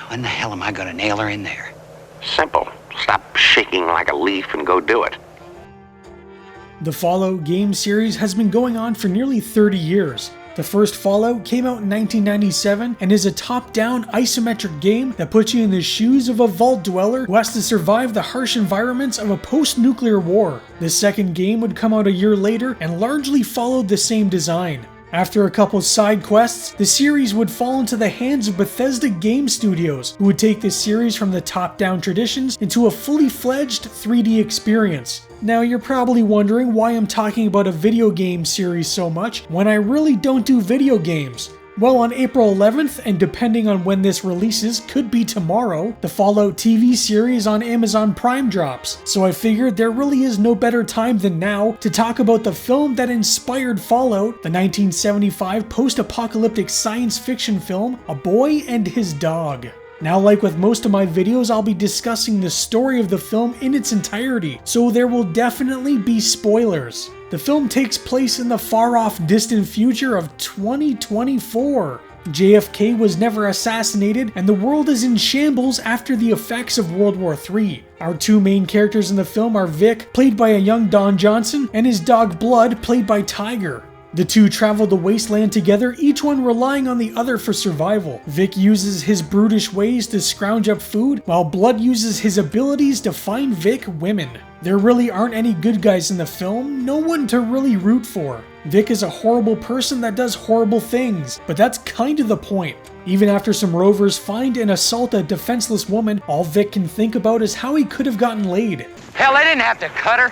When the hell am I gonna nail her in there? Simple. Stop shaking like a leaf and go do it. The Fallout game series has been going on for nearly 30 years. The first Fallout came out in 1997 and is a top-down isometric game that puts you in the shoes of a vault dweller who has to survive the harsh environments of a post-nuclear war. The second game would come out a year later and largely followed the same design. After a couple side quests, the series would fall into the hands of Bethesda Game Studios, who would take the series from the top-down traditions into a fully fledged 3D experience. Now you're probably wondering why I'm talking about a video game series so much when I really don't do video games. Well, on April 11th, and depending on when this releases, could be tomorrow, the Fallout TV series on Amazon Prime drops, so I figured there really is no better time than now to talk about the film that inspired Fallout, the 1975 post-apocalyptic science fiction film, A Boy and His Dog. Now, like with most of my videos, I'll be discussing the story of the film in its entirety, so there will definitely be spoilers. The film takes place in the far-off distant future of 2024. JFK was never assassinated, and the world is in shambles after the effects of World War III. Our two main characters in the film are Vic, played by a young Don Johnson, and his dog Blood, played by Tiger. The two travel the wasteland together, each one relying on the other for survival. Vic uses his brutish ways to scrounge up food, while Blood uses his abilities to find Vic women. There really aren't any good guys in the film, no one to really root for. Vic is a horrible person that does horrible things, but that's kind of the point. Even after some rovers find and assault a defenseless woman, all Vic can think about is how he could have gotten laid. Hell, they didn't have to cut her.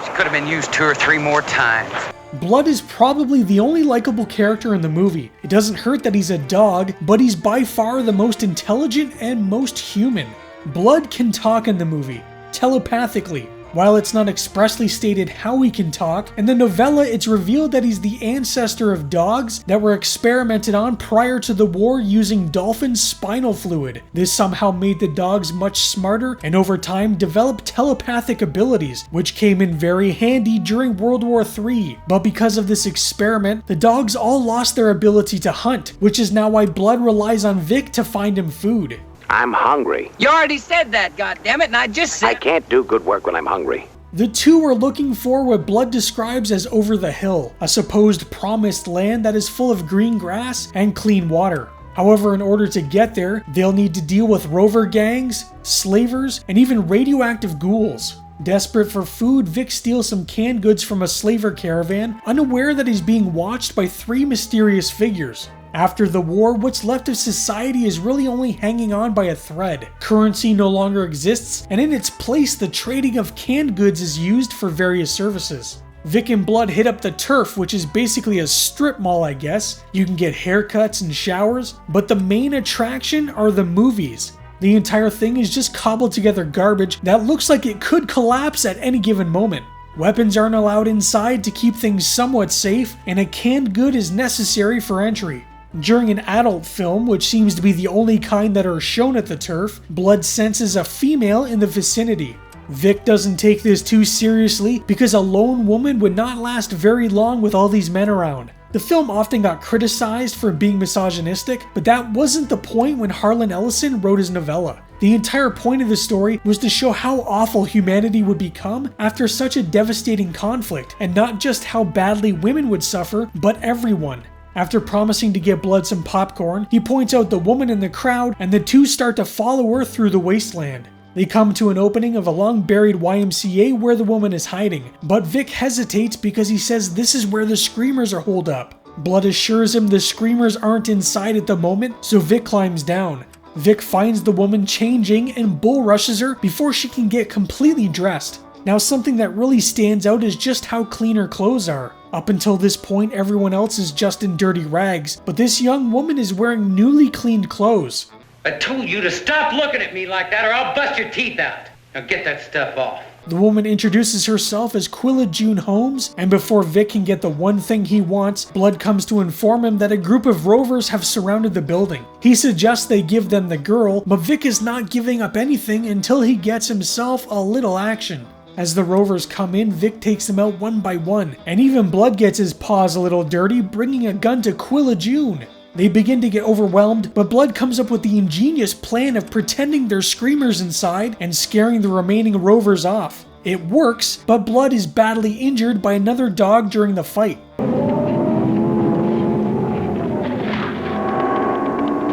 She could have been used 2 or 3 more times. Blood is probably the only likable character in the movie. It doesn't hurt that he's a dog, but he's by far the most intelligent and most human. Blood can talk in the movie, telepathically. While it's not expressly stated how he can talk, in the novella it's revealed that he's the ancestor of dogs that were experimented on prior to the war using dolphin spinal fluid. This somehow made the dogs much smarter and over time developed telepathic abilities, which came in very handy during World War III. But because of this experiment, the dogs all lost their ability to hunt, which is now why Blood relies on Vic to find him food. I'm hungry. You already said that, goddammit, and I just said... I can't do good work when I'm hungry. The two are looking for what Blood describes as Over the Hill, a supposed promised land that is full of green grass and clean water. However, in order to get there, they'll need to deal with rover gangs, slavers, and even radioactive ghouls. Desperate for food, Vic steals some canned goods from a slaver caravan, unaware that he's being watched by 3 mysterious figures. After the war, what's left of society is really only hanging on by a thread. Currency no longer exists, and in its place, the trading of canned goods is used for various services. Vic and Blood hit up the Turf, which is basically a strip mall, I guess. You can get haircuts and showers, but the main attraction are the movies. The entire thing is just cobbled together garbage that looks like it could collapse at any given moment. Weapons aren't allowed inside to keep things somewhat safe, and a canned good is necessary for entry. During an adult film, which seems to be the only kind that are shown at the Turf, Blood senses a female in the vicinity. Vic doesn't take this too seriously because a lone woman would not last very long with all these men around. The film often got criticized for being misogynistic, but that wasn't the point when Harlan Ellison wrote his novella. The entire point of the story was to show how awful humanity would become after such a devastating conflict, and not just how badly women would suffer, but everyone. After promising to get Blood some popcorn, he points out the woman in the crowd, and the two start to follow her through the wasteland. They come to an opening of a long-buried YMCA where the woman is hiding, but Vic hesitates because he says this is where the Screamers are holed up. Blood assures him the Screamers aren't inside at the moment, so Vic climbs down. Vic finds the woman changing and bull rushes her before she can get completely dressed. Now, something that really stands out is just how clean her clothes are. Up until this point, everyone else is just in dirty rags, but this young woman is wearing newly cleaned clothes. I told you to stop looking at me like that or I'll bust your teeth out. Now get that stuff off. The woman introduces herself as Quilla June Holmes, and before Vic can get the one thing he wants, Blood comes to inform him that a group of rovers have surrounded the building. He suggests they give them the girl, but Vic is not giving up anything until he gets himself a little action. As the rovers come in, Vic takes them out one by one, and even Blood gets his paws a little dirty, bringing a gun to Quilla June. They begin to get overwhelmed, but Blood comes up with the ingenious plan of pretending there's screamers inside and scaring the remaining rovers off. It works, but Blood is badly injured by another dog during the fight. The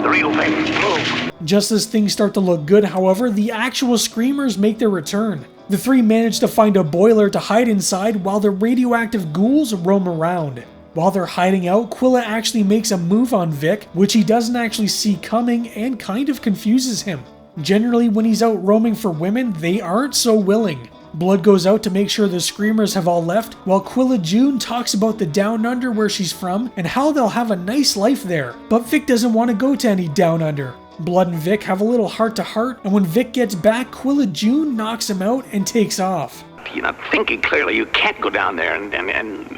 real thing. Move. Just as things start to look good, however, the actual screamers make their return. The three manage to find a boiler to hide inside while the radioactive ghouls roam around. While they're hiding out, Quilla actually makes a move on Vic, which he doesn't actually see coming and kind of confuses him. Generally, when he's out roaming for women, they aren't so willing. Blood goes out to make sure the screamers have all left, while Quilla June talks about the Down Under where she's from and how they'll have a nice life there. But Vic doesn't want to go to any Down Under. Blood and Vic have a little heart-to-heart, and when Vic gets back, Quilla June knocks him out and takes off. You're not thinking clearly. You can't go down there and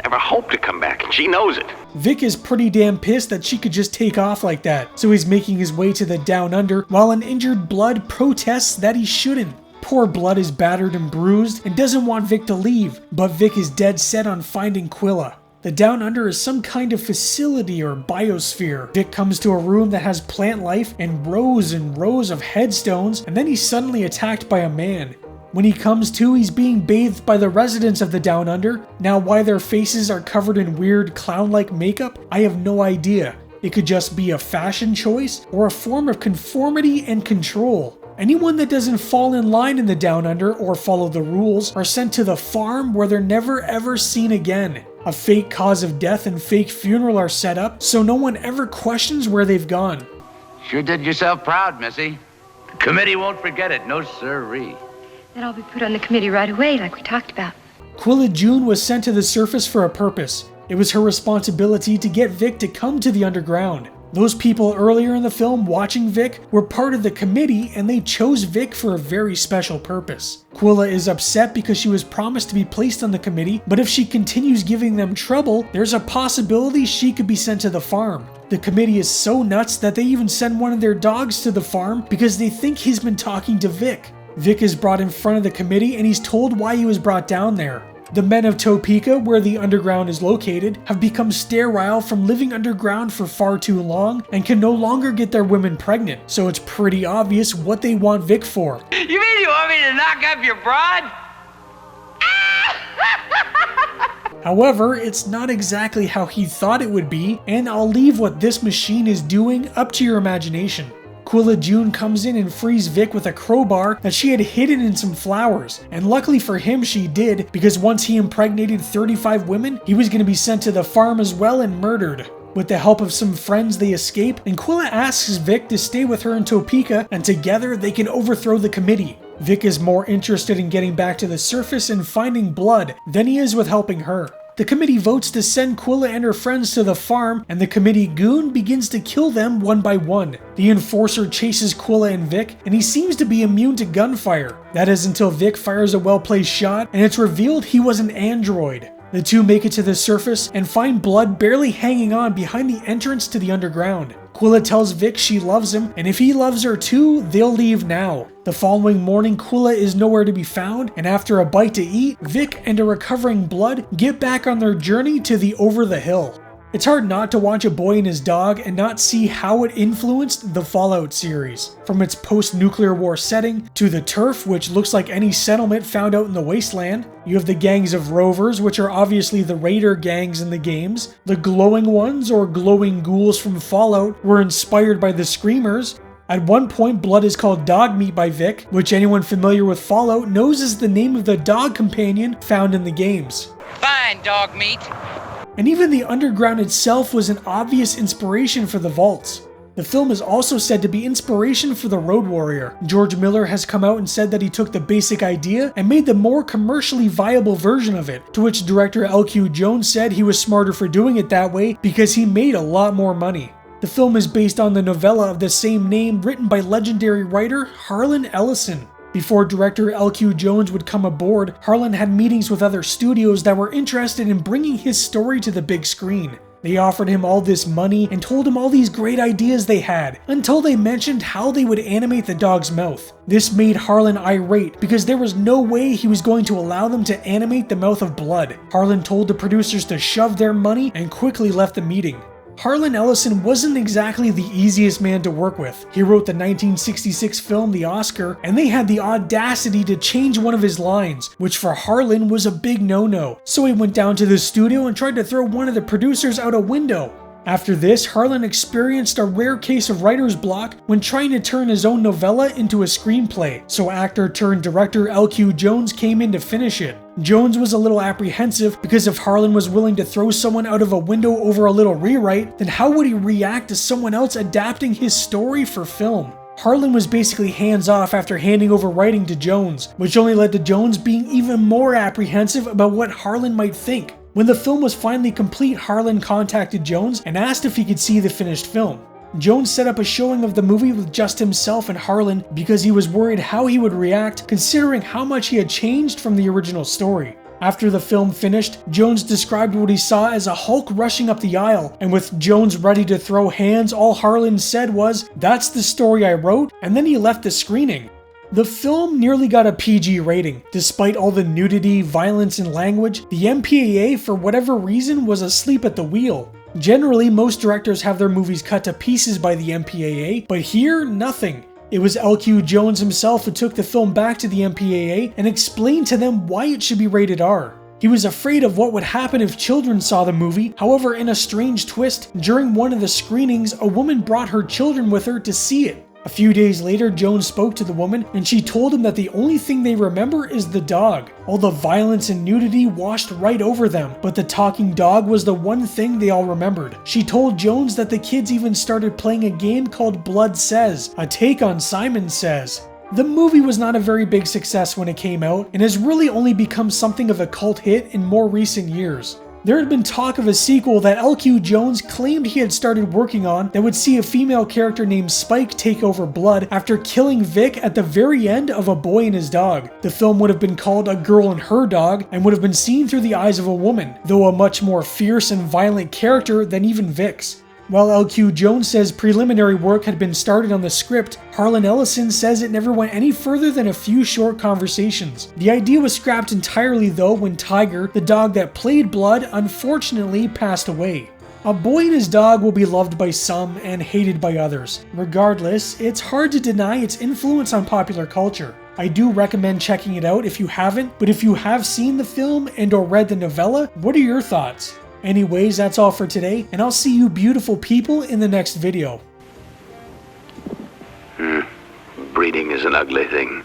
ever hope to come back, and she knows it. Vic is pretty damn pissed that she could just take off like that, so he's making his way to the Down Under while an injured Blood protests that he shouldn't. Poor Blood is battered and bruised and doesn't want Vic to leave, but Vic is dead set on finding Quilla. The Down Under is some kind of facility or biosphere. Vic comes to a room that has plant life and rows of headstones, and then he's suddenly attacked by a man. When he comes to, he's being bathed by the residents of the Down Under. Now, why their faces are covered in weird clown-like makeup, I have no idea. It could just be a fashion choice or a form of conformity and control. Anyone that doesn't fall in line in the Down Under or follow the rules are sent to the farm where they're never ever seen again. A fake cause of death and fake funeral are set up so no one ever questions where they've gone. Sure did yourself proud, Missy. The committee won't forget it, no sirree. That'll be put on the committee right away, like we talked about. Quilla June was sent to the surface for a purpose. It was her responsibility to get Vic to come to the underground. Those people earlier in the film watching Vic were part of the committee, and they chose Vic for a very special purpose. Quilla is upset because she was promised to be placed on the committee, but if she continues giving them trouble, there's a possibility she could be sent to the farm. The committee is so nuts that they even send one of their dogs to the farm because they think he's been talking to Vic. Vic is brought in front of the committee and he's told why he was brought down there. The men of Topeka, where the underground is located, have become sterile from living underground for far too long and can no longer get their women pregnant, so it's pretty obvious what they want Vic for. You mean you want me to knock up your broad? However, it's not exactly how he thought it would be, and I'll leave what this machine is doing up to your imagination. Quilla June comes in and frees Vic with a crowbar that she had hidden in some flowers, and luckily for him she did, because once he impregnated 35 women, he was going to be sent to the farm as well and murdered. With the help of some friends they escape, and Quilla asks Vic to stay with her in Topeka, and together they can overthrow the committee. Vic is more interested in getting back to the surface and finding Blood than he is with helping her. The committee votes to send Quilla and her friends to the farm, and the committee goon begins to kill them one by one. The enforcer chases Quilla and Vic, and he seems to be immune to gunfire. That is until Vic fires a well-placed shot, and it's revealed he was an android. The two make it to the surface and find Blood barely hanging on behind the entrance to the underground. Quilla tells Vic she loves him, and if he loves her too, they'll leave now. The following morning, Quilla is nowhere to be found, and after a bite to eat, Vic and a recovering Blood get back on their journey to the Over the Hill. It's hard not to watch A Boy and His Dog and not see how it influenced the Fallout series. From its post-nuclear war setting, to the turf, which looks like any settlement found out in the wasteland. You have the gangs of rovers, which are obviously the raider gangs in the games. The glowing ones, or glowing ghouls from Fallout, were inspired by the Screamers. At one point, Blood is called dog meat by Vic, which anyone familiar with Fallout knows is the name of the dog companion found in the games. Fine, dog meat. And even the underground itself was an obvious inspiration for the vaults. The film is also said to be inspiration for the Road Warrior. George Miller has come out and said that he took the basic idea and made the more commercially viable version of it, to which director L.Q. Jones said he was smarter for doing it that way because he made a lot more money. The film is based on the novella of the same name written by legendary writer Harlan Ellison. Before director L.Q. Jones would come aboard, Harlan had meetings with other studios that were interested in bringing his story to the big screen. They offered him all this money and told him all these great ideas they had, until they mentioned how they would animate the dog's mouth. This made Harlan irate because there was no way he was going to allow them to animate the mouth of Blood. Harlan told the producers to shove their money and quickly left the meeting. Harlan Ellison wasn't exactly the easiest man to work with. He wrote the 1966 film The Oscar, and they had the audacity to change one of his lines, which for Harlan was a big no-no. So he went down to the studio and tried to throw one of the producers out a window. After this, Harlan experienced a rare case of writer's block when trying to turn his own novella into a screenplay, so actor-turned-director L.Q. Jones came in to finish it. Jones was a little apprehensive because if Harlan was willing to throw someone out of a window over a little rewrite, then how would he react to someone else adapting his story for film? Harlan was basically hands-off after handing over writing to Jones, which only led to Jones being even more apprehensive about what Harlan might think. When the film was finally complete, Harlan contacted Jones and asked if he could see the finished film. Jones set up a showing of the movie with just himself and Harlan because he was worried how he would react considering how much he had changed from the original story. After the film finished, Jones described what he saw as a Hulk rushing up the aisle, and with Jones ready to throw hands, all Harlan said was, "That's the story I wrote," and then he left the screening. The film nearly got a PG rating. Despite all the nudity, violence, and language, the MPAA, for whatever reason, was asleep at the wheel. Generally, most directors have their movies cut to pieces by the MPAA, but here, nothing. It was L.Q. Jones himself who took the film back to the MPAA and explained to them why it should be rated R. He was afraid of what would happen if children saw the movie. However, in a strange twist, during one of the screenings, a woman brought her children with her to see it. A few days later, Jones spoke to the woman, and she told him that the only thing they remember is the dog. All the violence and nudity washed right over them, but the talking dog was the one thing they all remembered. She told Jones that the kids even started playing a game called Blood Says, a take on Simon Says. The movie was not a very big success when it came out, and has really only become something of a cult hit in more recent years. There had been talk of a sequel that L.Q. Jones claimed he had started working on that would see a female character named Spike take over Blood after killing Vic at the very end of A Boy and His Dog. The film would have been called A Girl and Her Dog and would have been seen through the eyes of a woman, though a much more fierce and violent character than even Vic's. While L.Q. Jones says preliminary work had been started on the script, Harlan Ellison says it never went any further than a few short conversations. The idea was scrapped entirely though when Tiger, the dog that played Blood, unfortunately passed away. A Boy and His Dog will be loved by some and hated by others. Regardless, it's hard to deny its influence on popular culture. I do recommend checking it out if you haven't, but if you have seen the film and or read the novella, what are your thoughts? Anyways, that's all for today, and I'll see you beautiful people in the next video. Breeding is an ugly thing.